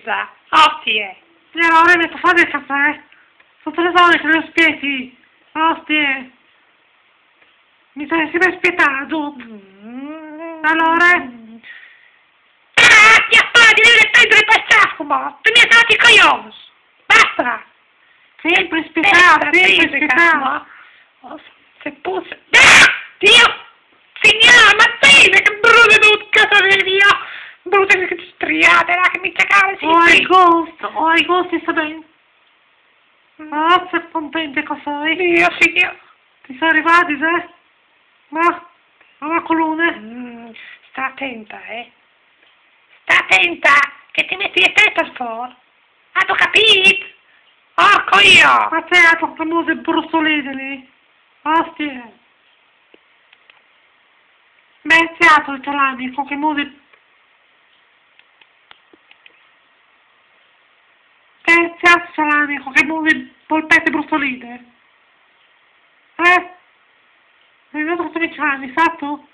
pizza, ostie. E allora mi fate il caffè? Tutte le ore che non spieghi. Ostie. Mi sei sempre spietato. Allora? Ti appari, devi prendere il passafumo. Tu mi hai dato i coglioni. Basta. Sempre spietato, sempre spietato. Se puzza. Dio! Signora, ma sì, che brutte tutta casa mia! Brutte che striate, là, che mi cagare, sì, Ho i gusti, sta bene. Ah, sei contente che sei? Dio, signora. Ti sono arrivati, te? Ma, alla colonna. Sta attenta, Sta attenta, che ti metti le testa fuori. Ah, tu capito? Porco io! Ma te hai fatto famose brustolite lì? Ostia. Beh, siato il salami, con che mose... Siato il salami, con che mose polpette brustolite? Hai dato 13 anni, fatto?